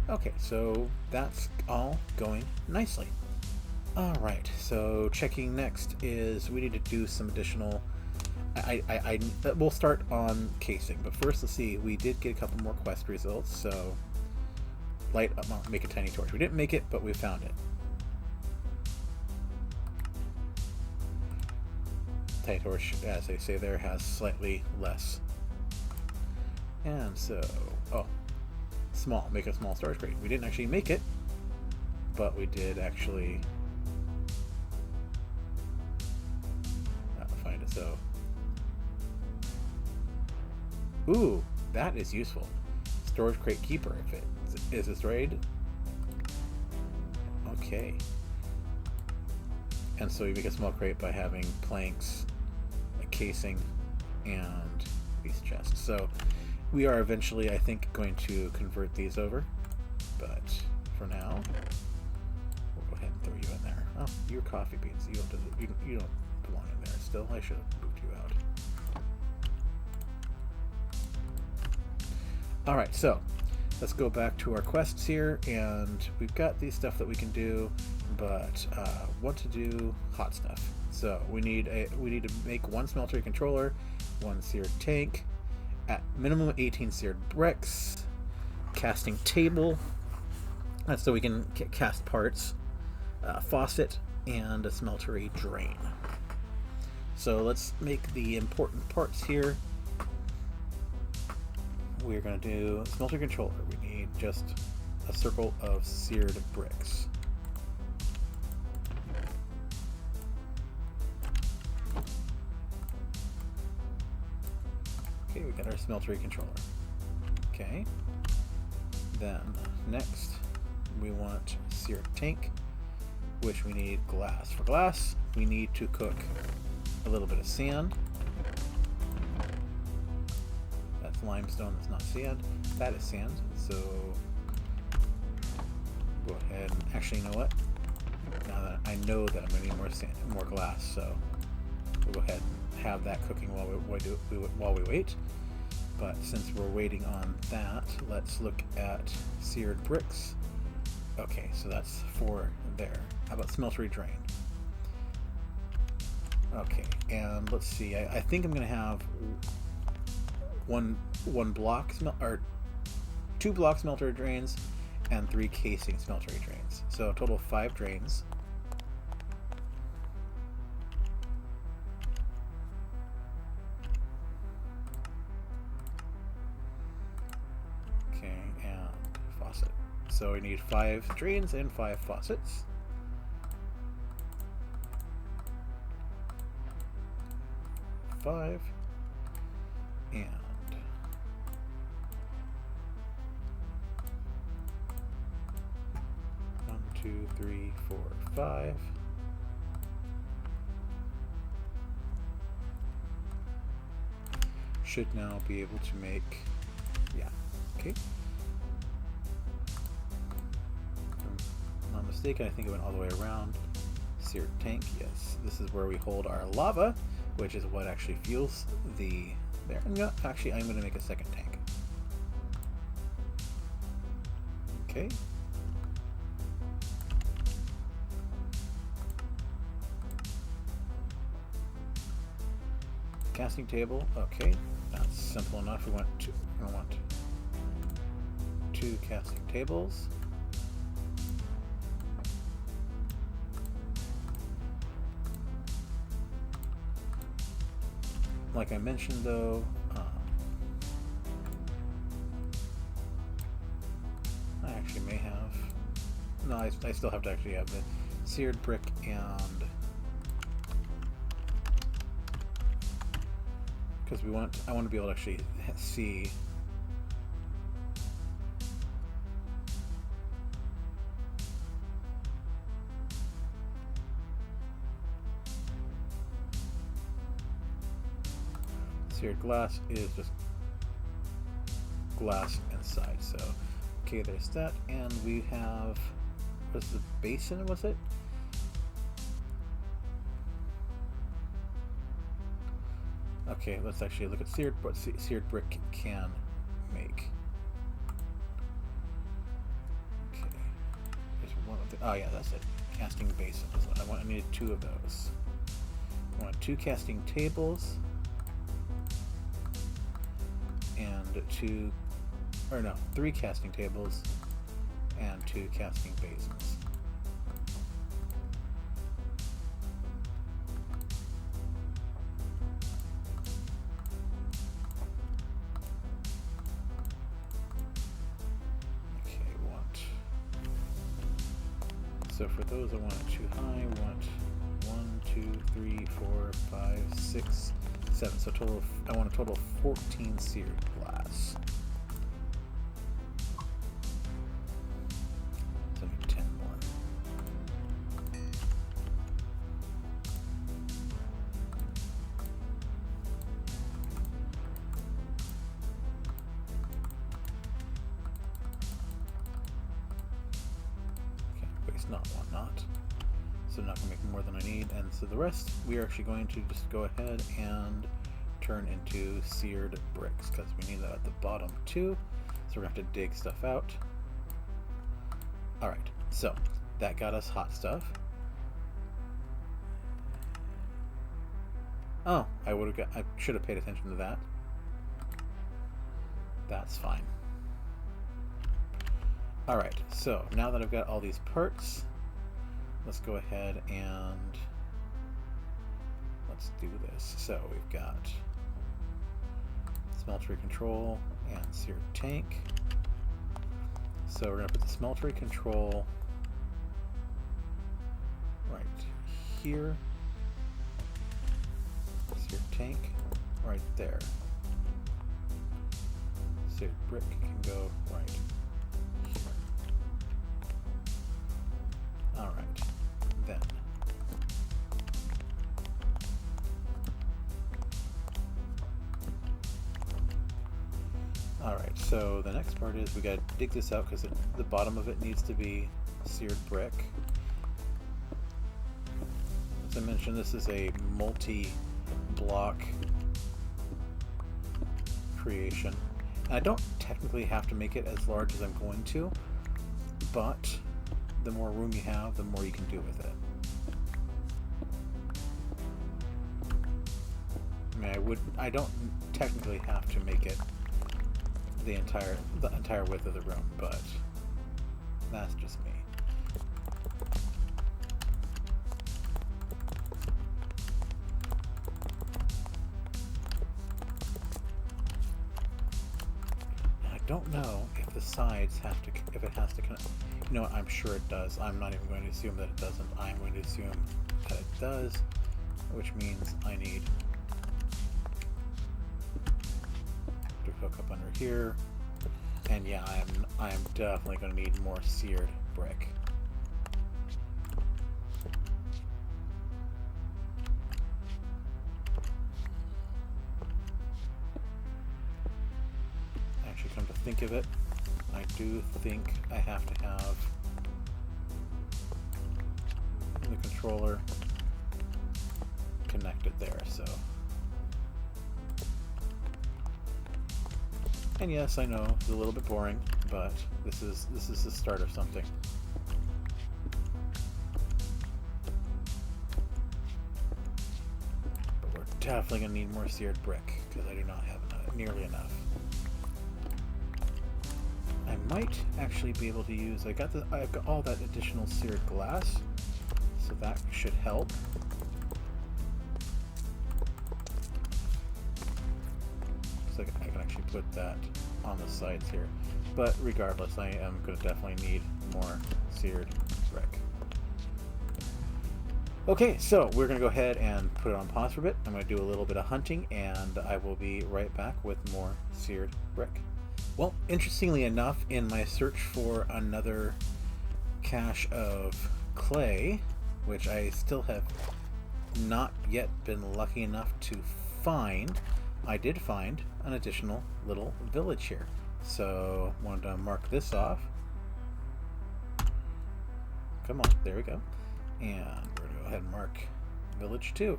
[SPEAKER 1] Okay, so that's all going nicely. Alright, so checking next is we need to do some additional... we'll start on casing, but first let's see, we did get a couple more quest results, so... Light up, make a tiny torch. We didn't make it, but we found it. Tiny torch, as they say there, has slightly less. And so, oh, small, make a small storage crate. We didn't actually make it, but we did actually find it. So, ooh, that is useful. Storage crate keeper, if it is destroyed. Okay. And so you make a small crate by having planks, a casing, and these chests. So we are eventually, I think, going to convert these over. But for now, we'll go ahead and throw you in there. Oh, you're coffee beans. You don't belong in there still. I should have moved you out. Alright, so let's go back to our quests here, and we've got these stuff that we can do, but want to do hot stuff. So we need to make one smeltery controller, one seared tank, at minimum 18 seared bricks, casting table, so we can cast parts, faucet, and a smeltery drain. So let's make the important parts here. We're going to do smelter controller. We need just a circle of seared bricks. Okay, we got our smeltery controller. Okay. Then next we want seared tank, which we need glass. For glass, we need to cook a little bit of sand. Limestone, that's not sand, that is sand. So go ahead and actually, you know what, now that I know that I'm going to need more sand, more glass, so we'll go ahead and have that cooking while we wait. But since we're waiting on that, let's look at seared bricks. Okay, so that's 4 there. How about smeltery drain? Okay, and let's see, I think I'm going to have one block or 2 block smelter drains and 3 casing smeltery drains. So a total of 5 drains. Okay, and faucet. So we need 5 drains and 5 faucets. Five and 1, 2, 3, 4, 5. Should now be able to make, yeah, okay. If I'm not mistaken, I think it went all the way around. Seared tank, yes. This is where we hold our lava, which is what actually fuels the, there. I'm going to make a second tank. Okay. Casting table, okay, that's simple enough. We want 2 casting tables. Like I mentioned though, I actually may have, no, I still have to actually have the seared brick and, because I want to be able to actually see seared glass is just glass inside. So okay, there's that, and we have, what's the basin, was it? Okay, let's actually look at what seared brick can make. Okay, there's one of the. Oh yeah, that's it. Casting basins. I needed 2 of those. I want 2 casting tables and 3 casting tables and 2 casting basins. So for those, I want it too high. I want 1, 2, 3, 4, 5, 6, 7. So total. I want a total of 14 seared glass. So I need 10 more. Not one knot, so I'm not going to make more than I need, and so the rest we are actually going to just go ahead and turn into seared bricks, because we need that at the bottom too, so we're going to have to dig stuff out. Alright, so that got us hot stuff. Oh, I should have paid attention to that. That's fine. Alright, so now that I've got all these parts, let's go ahead and let's do this. So we've got smeltery control and seared tank. So we're going to put the smeltery control right here. Seared tank right there. Seared brick can go right here. Alright, then. Alright, so the next part is we gotta dig this out because the bottom of it needs to be seared brick. As I mentioned, this is a multi-block creation. And I don't technically have to make it as large as I'm going to, but the more room you have, the more you can do with it. I mean, I don't technically have to make it the entire width of the room, but that's just me. I don't know if the sides have to, if it has to connect. You know what, I'm sure it does. I'm not even going to assume that it doesn't. I'm going to assume that it does, which means I need to hook up under here. And yeah, I am definitely going to need more seared brick. Actually, come to think of it, I do think I have to have the controller connected there, so. And yes, I know it's a little bit boring, but this is the start of something. But we're definitely gonna need more seared brick because I do not have nearly enough. I might actually be able to use. I've got all that additional seared glass, so that should help. So I can actually put that on the sides here. But regardless, I am going to definitely need more seared brick. Okay, so we're going to go ahead and put it on pause for a bit. I'm going to do a little bit of hunting, and I will be right back with more seared brick. Well, interestingly enough, in my search for another cache of clay, which I still have not yet been lucky enough to find, I did find an additional little village here. So I wanted to mark this off. Come on, there we go. And we're going to go ahead and mark village 2.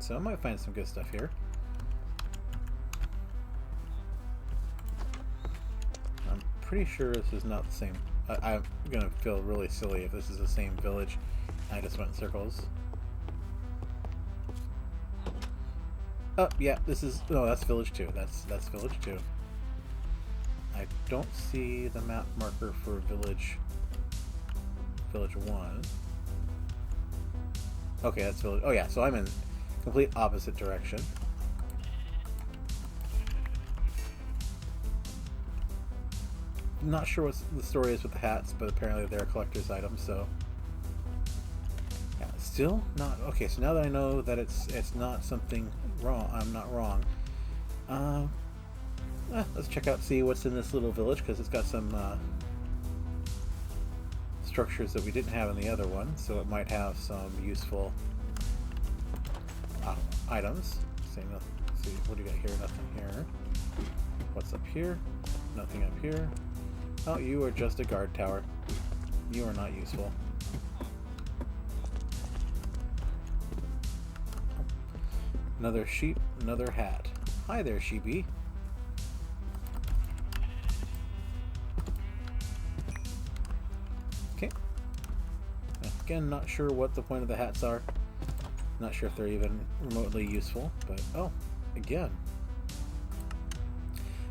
[SPEAKER 1] So I might find some good stuff here. I'm pretty sure this is not the same. I'm gonna feel really silly if this is the same village and I just went in circles. Oh, yeah, this is... No, that's village 2. That's village 2. I don't see the map marker for village 1. Okay, that's village... Oh, yeah, so I'm in complete opposite direction. Not sure what the story is with the hats, but apparently they're a collector's item, so... Yeah, still not... Okay, so now that I know that it's not something wrong, I'm not wrong. Let's check out, see what's in this little village, because it's got some structures that we didn't have in the other one, so it might have some useful items. See, what do you got here? Nothing here. What's up here? Nothing up here. Oh, you are just a guard tower. You are not useful. Another sheep, another hat. Hi there, sheepy. Okay. Again, not sure what the point of the hats are. Not sure if they're even remotely useful, but oh, again.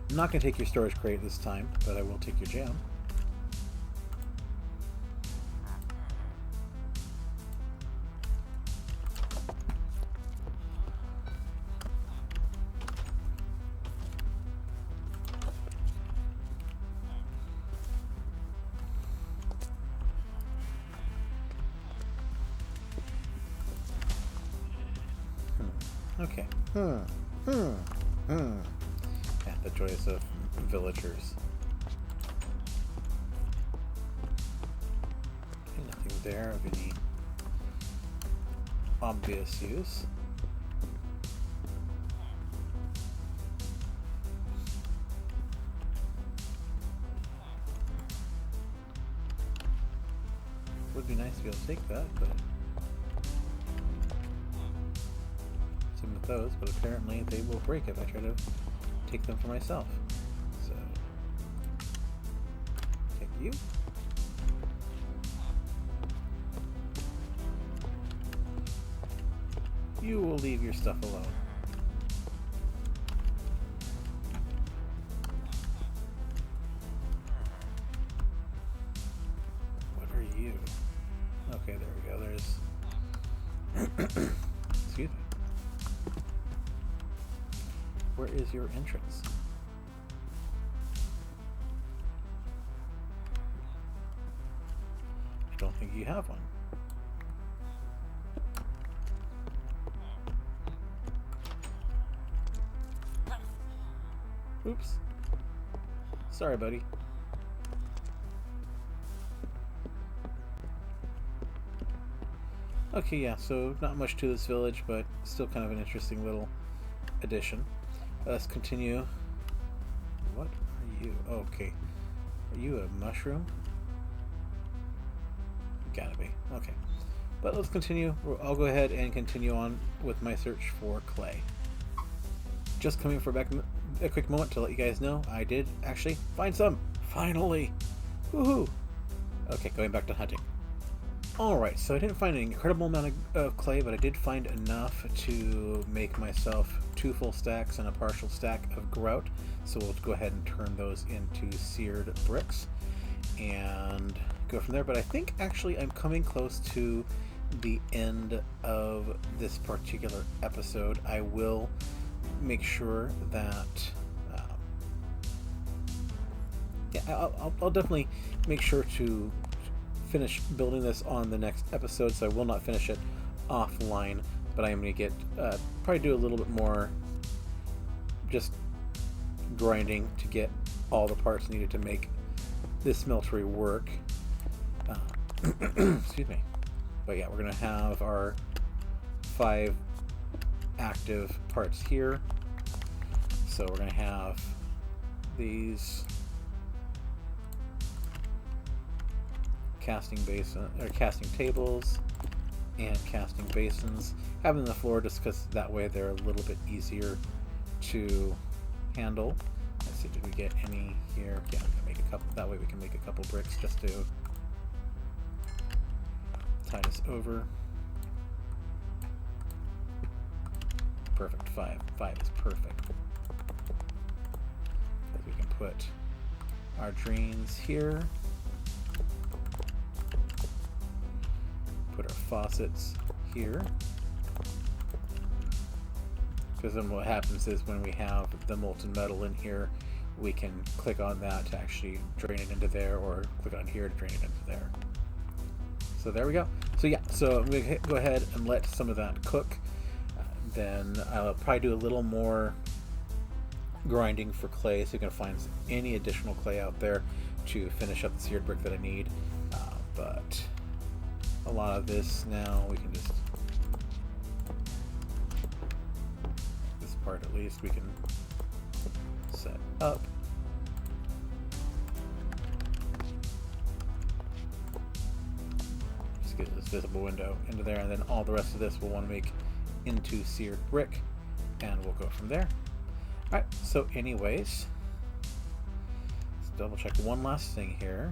[SPEAKER 1] I'm not going to take your storage crate this time, but I will take your jam. Okay. Yeah, the joys of villagers. Okay, nothing there of any obvious use. Would be nice to be able to take that, but same with those, but apparently they will break if I try to take them for myself. So take you. You will leave your stuff alone. What are you? Okay, there we go. There's excuse me. Where is your entrance? I don't think you have one. Oops. Sorry, buddy. Okay, yeah, so not much to this village, but still kind of an interesting little addition. Let's continue. What are you? Oh, okay. Are you a mushroom? Gotta be. Okay. But let's continue. I'll go ahead and continue on with my search for clay. Just coming for a quick moment to let you guys know, I did actually find some. Finally! Woohoo! Okay, going back to hunting. Alright, so I didn't find an incredible amount of clay, but I did find enough to make myself 2 full stacks and a partial stack of grout. So we'll go ahead and turn those into seared bricks and go from there. But I think actually I'm coming close to the end of this particular episode. I will make sure that yeah, I'll definitely make sure to finish building this on the next episode, so I will not finish it offline, but I am going to get probably do a little bit more just grinding to get all the parts needed to make this smeltery work. Excuse me. But yeah, we're going to have our 5 active parts here. So we're going to have these casting basin or casting tables, and casting basins. Having the floor just because that way they're a little bit easier to handle. Let's see, did we get any here? Yeah, we can make a couple. That way we can make a couple bricks just to tie this over. Perfect. 5. 5 is perfect. Because we can put our drains here. Put our faucets here. Because then what happens is when we have the molten metal in here, we can click on that to actually drain it into there, or click on here to drain it into there. So there we go. So yeah, so I'm going to go ahead and let some of that cook. Then I'll probably do a little more grinding for clay, so you can find any additional clay out there to finish up the seared brick that I need. But a lot of this now we can just, this part at least we can set up. Just get this visible window into there, and then all the rest of this we'll want to make into seared brick, and we'll go from there. Alright, so anyways, let's double check one last thing here.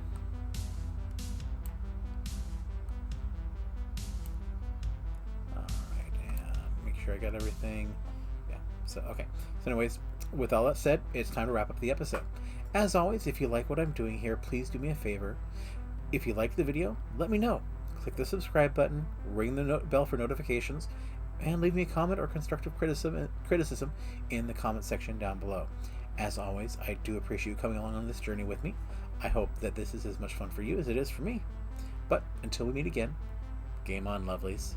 [SPEAKER 1] Alright, and make sure I got everything. Yeah, so okay. So anyways, with all that said, it's time to wrap up the episode. As always, if you like what I'm doing here, please do me a favor. If you like the video, let me know. Click the subscribe button, ring the bell for notifications, and leave me a comment or constructive criticism in the comment section down below. As always, I do appreciate you coming along on this journey with me. I hope that this is as much fun for you as it is for me. But until we meet again, game on, lovelies.